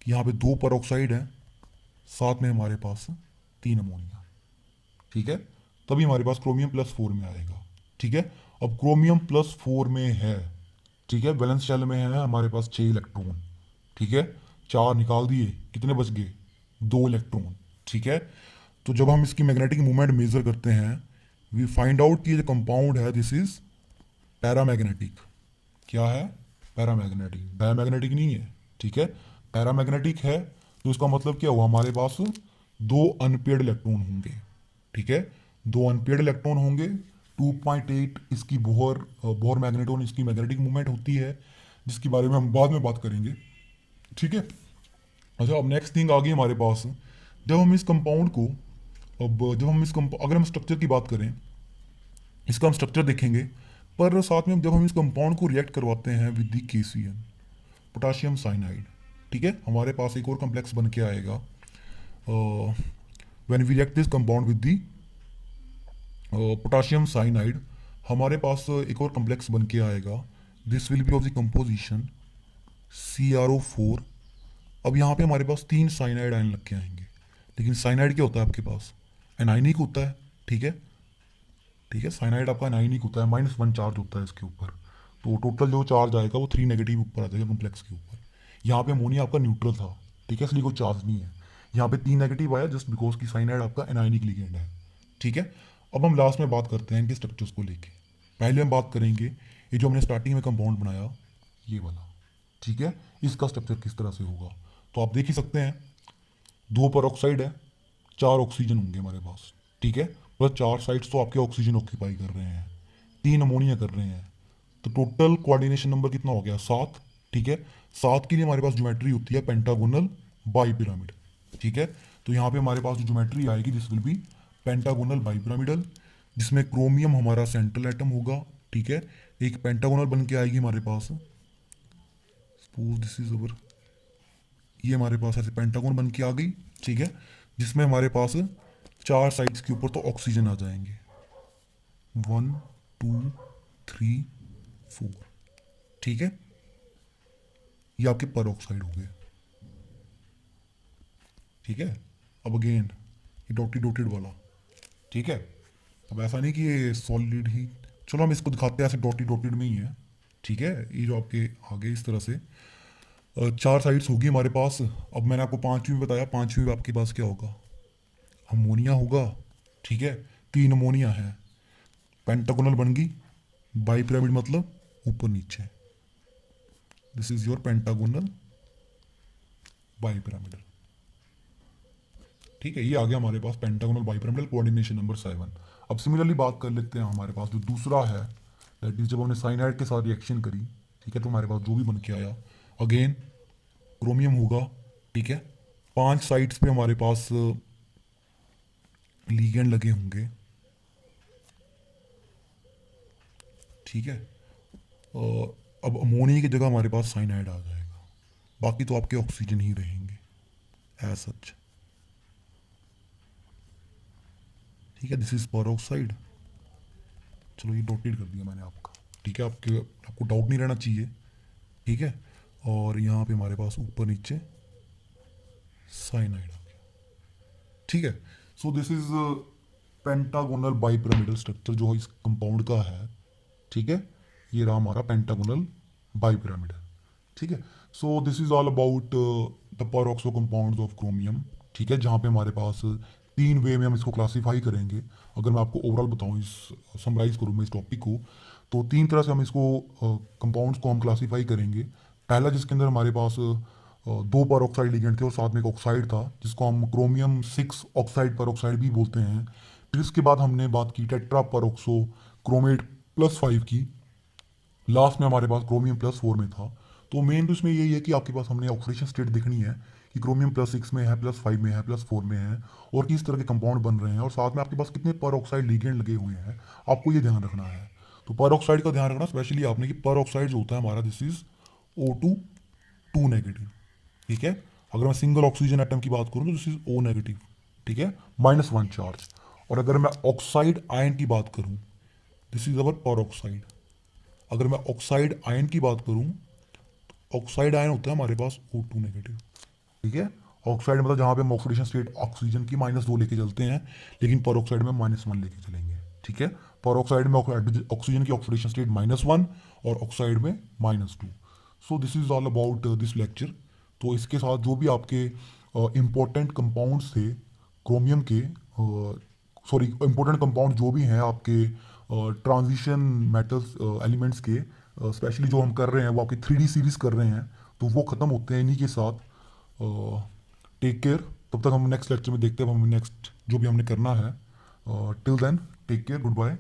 A: कि यहाँ पे 2 पर ऑक्साइड है, साथ में हमारे पास 3 अमोनिया। ठीक है, तभी हमारे पास क्रोमियम +4 में आएगा। ठीक है, अब क्रोमियम +4 में है, ठीक है, वैलेंस शेल में है हमारे पास 6 इलेक्ट्रॉन। ठीक है, 4 निकाल दिए, कितने बच गए, 2 इलेक्ट्रॉन। ठीक है, तो जब हम इसकी मैग्नेटिक मूवमेंट मेजर करते हैं, वी फाइंड आउट कि ये जो कंपाउंड है दिस इज पैरामैग्नेटिक। क्या है, पैरामैग्नेटिक, डायमैग्नेटिक नहीं है। ठीक है, पैरामैग्नेटिक है, तो इसका मतलब क्या हुआ, हमारे पास 2 अनपेयर्ड इलेक्ट्रॉन होंगे। ठीक है, 2 अनपेयर्ड इलेक्ट्रॉन होंगे। 2.8 इसकी बोहर मैग्नेटोन, इसकी मैग्नेटिक मूवमेंट होती है, जिसके बारे में हम बाद में बात करेंगे। ठीक है, अच्छा, अब नेक्स्ट थिंग आ गई हमारे पास। जब हम इस कंपाउंड को, जब हम अगर हम स्ट्रक्चर की बात करें, इसका हम स्ट्रक्चर देखेंगे, पर साथ में जब हम इस कंपाउंड को रिएक्ट करवाते हैं with the KCN, potassium cyanide, ठीक है, हमारे पास एक और कम्प्लेक्स बन के आएगा। When we react this compound with the potassium cyanide, हमारे पास एक और कम्प्लेक्स बन के आएगा। This will be of the composition CrO4। अब यहाँ पे हमारे पास 3 साइनाइड आयन लग के आएंगे, लेकिन साइनाइड क्या होता है आपके पास, एनाइनिक होता है। ठीक है, ठीक है, साइनाइड आपका एनाइनिक होता है, -1 चार्ज होता है इसके ऊपर, तो टोटल जो चार्ज आएगा वो 3 नेगेटिव ऊपर आ जाएगा कॉम्प्लेक्स के ऊपर। यहाँ पे अमोनिया आपका न्यूट्रल था, ठीक है, इसलिए कोई चार्ज नहीं है। यहाँ पे 3 नेगेटिव आया जस्ट बिकॉज की साइनाइड आपका एनाइनिक लिगेंड है। ठीक है, अब हम लास्ट में बात करते हैं इनके स्ट्रक्चर्स को लेके। पहले हम बात करेंगे ये जो हमने स्टार्टिंग में कंपाउंड बनाया, ये वाला। ठीक है, इसका स्ट्रक्चर किस तरह से होगा, तो आप देख ही सकते हैं, 2 पर ऑक्साइड है, 4 ऑक्सीजन होंगे हमारे पास। ठीक है, प्लस 4 साइड्स तो आपके ऑक्सीजन ऑक्यूपाई कर रहे हैं, 3 अमोनिया कर रहे हैं, तो टोटल कोऑर्डिनेशन नंबर कितना हो गया, 7। ठीक है, 7 के लिए हमारे पास ज्योमेट्री होती है पेंटागोनल बाई पिरामिड। ठीक है, तो यहाँ पे हमारे पास जो ज्योमेट्री आएगी this will B pentagonal bi pyramidal, जिसमें क्रोमियम हमारा सेंट्रल एटम होगा। ठीक है, एक पेंटागोनल बन के आएगी हमारे पास, सपोज दिस इज अवर, ये हमारे पास ऐसे पेंटागोन बन के आ गई। ठीक है, जिसमें हमारे पास 4 साइड्स के ऊपर तो ऑक्सीजन आ जाएंगे, 1 2 3 4। ठीक है, ये आपके पर ऑक्साइड हो गए। ठीक है, अब अगेन ये डॉटेड डॉटेड वाला। ठीक है, अब ऐसा नहीं कि ये सॉलिड ही, चलो हम इसको दिखाते हैं ऐसे डॉटेड डॉटेड में ही है। ठीक है, ये जो आपके आगे इस तरह से 4 साइड्स होगी हमारे पास। अब मैंने आपको 5वीं में बताया, 5वीं में आपके पास क्या होगा, अमोनिया होगा। ठीक है, 3 अमोनिया है, पेंटागोनल बन गई, बाई पिरामिड मतलब ऊपर नीचे, this is your pentagonal bipyramidal. ठीक है, ये आ गया हमारे पास पेंटागोनल बाइपिरामिडल कोऑर्डिनेशन नंबर 7। अब सिमिलरली बात कर लेते हैं हमारे पास जो दूसरा है, दैट इज जब हमने साइनाइड के साथ रिएक्शन करी, ठीक है, तो हमारे पास जो भी बन के आया, अगेन क्रोमियम होगा। ठीक है, 5 साइड्स पे हमारे पास लीगेंड लगे होंगे। ठीक है, अब अमोनिया की जगह हमारे पास साइनाइड आ जाएगा, बाकी तो आपके ऑक्सीजन ही रहेंगे एज सच। ठीक है, दिस इज पर। चलो ये डॉटेड कर दिया मैंने आपका। ठीक है, आपको डाउट नहीं रहना चाहिए। ठीक है, और यहाँ पे हमारे पास ऊपर नीचे साइनाइड आ गया। ठीक है, सो this is pentagonal bipyramidal structure जो इस कंपाउंड का है। ठीक है, ये रहा हमारा पेंटागोनल बाइपिरामिडल। ठीक है, सो this is all about the peroxo compounds of chromium. ठीक है, जहाँ पे हमारे पास 3 वे में हम इसको क्लासीफाई करेंगे। अगर मैं आपको ओवरऑल बताऊँ, इस समराइज करूँ मैं इस टॉपिक को, तो 3 तरह से हम इसको कंपाउंड्स को हम क्लासीफाई करेंगे। पहला जिसके अंदर हमारे पास 2 पर ऑक्साइड लिगेंड थे और साथ में एक ऑक्साइड था, जिसको हम क्रोमियम 6 ऑक्साइड पर ऑक्साइड भी बोलते हैं। फिर इसके बाद हमने बात की टेट्रा पर ऑक्सो क्रोमेट +5 की। लास्ट में हमारे पास क्रोमियम +4 में था। तो मेन तो इसमें यही है कि आपके पास हमने ऑक्सीडेशन स्टेट देखनी है कि क्रोमियम +6 में है, +5 में है, +4 में है, और किस तरह के कंपाउंड बन रहे हैं, और साथ में आपके पास कितने पर ऑक्साइड लिगेंड लगे हुए हैं, आपको ये ध्यान रखना है। तो पर ऑक्साइड का ध्यान रखना स्पेशली आपने कि पर ऑक्साइड जो होता है हमारा, दिस इज O2 2 नेगेटिव। ठीक है, अगर मैं सिंगल ऑक्सीजन एटम की बात करूं तो दिस इज O नेगेटिव। ठीक है, -1 चार्ज। और अगर मैं ऑक्साइड आयन की बात करूं, दिस इज अवर पर ऑक्साइड। अगर मैं ऑक्साइड आयन की बात करूं, ऑक्साइड आयन होता है हमारे पास O2 नेगेटिव। ठीक है, ऑक्साइड मतलब जहाँ पे हम ऑक्सीडेशन स्टेट ऑक्सीजन की -2 लेके चलते हैं, लेकिन पर ऑक्साइड में -1 लेके चलेंगे। ठीक है, पर ऑक्साइड में ऑक्सीजन की ऑक्सीडेशन स्टेट -1 और ऑक्साइड में -2। सो this is all about this lecture. तो इसके साथ जो भी आपके इम्पोर्टेंट कंपाउंड्स थे क्रोमियम के, सॉरी इम्पोर्टेंट कंपाउंड जो भी हैं आपके ट्रांजिशन मेटल्स एलिमेंट्स के, स्पेशली जो हम कर रहे हैं वो आपकी 3D सीरीज कर रहे हैं, तो वो ख़त्म होते हैं इन्हीं के साथ। टेक केयर, तब तक हम नेक्स्ट लेक्चर में देखते हैं हम नेक्स्ट जो भी हमने करना है। Till then take care, good bye.